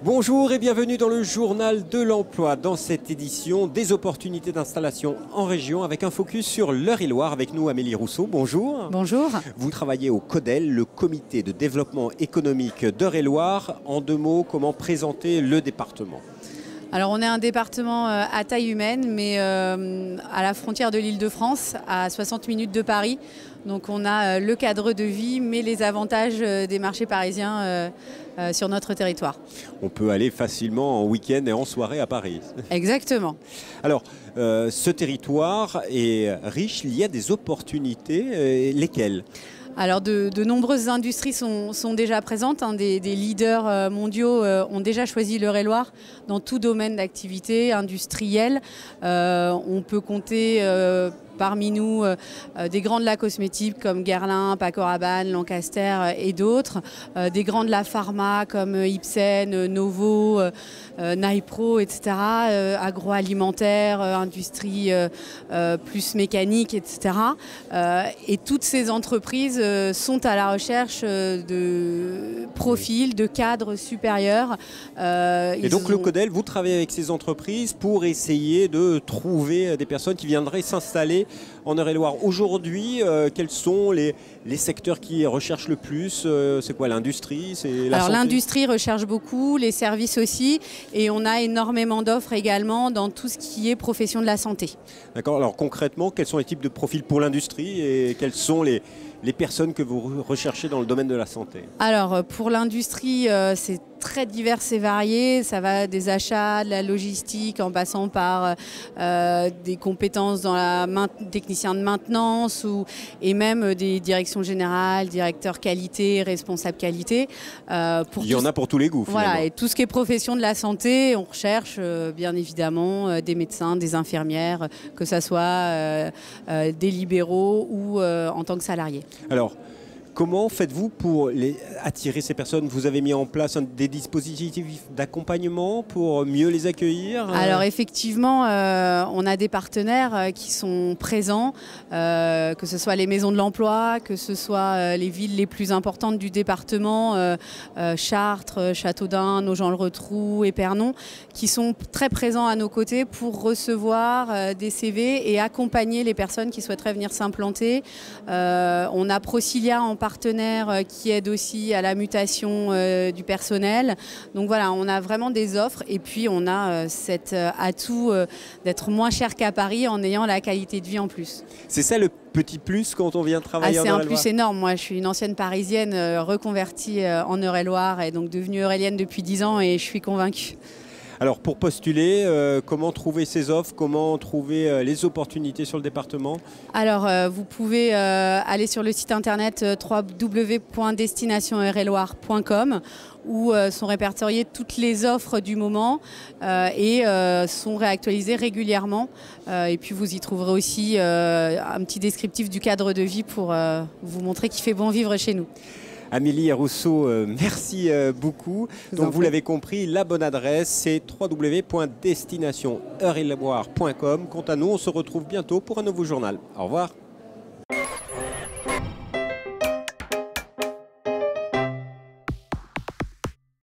Bonjour et bienvenue dans le journal de l'emploi. Dans cette édition, des opportunités d'installation en région avec un focus sur l'Eure-et-Loir. Avec nous Amélie Rousseau, bonjour. Bonjour. Vous travaillez au CODEL, le comité de développement économique d'Eure-et-Loir. En deux mots, comment présenter le département ? Alors on est un département à taille humaine, mais à la frontière de l'Île-de-France, à 60 minutes de Paris. Donc on a le cadre de vie, mais les avantages des marchés parisiens sur notre territoire. On peut aller facilement en week-end et en soirée à Paris. Exactement. Alors, ce territoire est riche, il y a des opportunités. Lesquelles ? Alors de nombreuses industries sont déjà présentes, des leaders mondiaux ont déjà choisi l'Eure-et-Loir dans tout domaine d'activité industrielle. On peut compter parmi nous des grands de la cosmétique comme Guerlain, Paco Rabanne, Lancaster et d'autres, des grands de la pharma comme Ipsen, Novo, Nipro, etc., agroalimentaire, industrie plus mécanique, etc. Et toutes ces entreprises sont à la recherche de profils, de cadres supérieurs. Et donc le CODEL, vous travaillez avec ces entreprises pour essayer de trouver des personnes qui viendraient s'installer en Eure-et-Loir. Aujourd'hui, quels sont les secteurs qui recherchent le plus ? C'est quoi, l'industrie ? Alors l'industrie recherche beaucoup, les services aussi, et on a énormément d'offres également dans tout ce qui est profession de la santé. D'accord. Alors concrètement, quels sont les types de profils pour l'industrie et quelles sont les personnes que vous recherchez dans le domaine de la santé ? Alors pour l'industrie, c'est très divers et varié. Ça va des achats, de la logistique, en passant par des compétences dans la technicien de maintenance et même des directions générales, directeurs qualité, responsables qualité. Il y en a pour tous les goûts. Voilà, et tout ce qui est profession de la santé, on recherche bien évidemment des médecins, des infirmières, que ce soit des libéraux ou en tant que salariés. Alors, comment faites-vous pour attirer ces personnes ? Vous avez mis en place des dispositifs d'accompagnement pour mieux les accueillir ? Alors effectivement, on a des partenaires qui sont présents, que ce soit les maisons de l'emploi, que ce soit les villes les plus importantes du département, Chartres, Châteaudun, Nogent-le-Rotrou, Épernon, qui sont très présents à nos côtés pour recevoir des CV et accompagner les personnes qui souhaiteraient venir s'implanter. On a Procilia en partenaire qui aide aussi à la mutation du personnel. Donc voilà, on a vraiment des offres et puis on a cet atout d'être moins cher qu'à Paris en ayant la qualité de vie en plus. C'est ça le petit plus quand on vient travailler en Eure-et-Loir ? C'est un plus énorme. Moi, je suis une ancienne parisienne reconvertie en Eure-et-Loir et donc devenue eurélienne depuis 10 ans et je suis convaincue. Alors pour postuler, comment trouver ces offres, comment trouver les opportunités sur le département ? Alors vous pouvez aller sur le site internet www.destinationeureloir.com où sont répertoriées toutes les offres du moment et sont réactualisées régulièrement. Et puis vous y trouverez aussi un petit descriptif du cadre de vie pour vous montrer qu'il fait bon vivre chez nous. Amélie Rousseau, merci beaucoup. Donc vous l'avez compris, la bonne adresse c'est www.destinationeureloir.com. Quant à nous, on se retrouve bientôt pour un nouveau journal. Au revoir.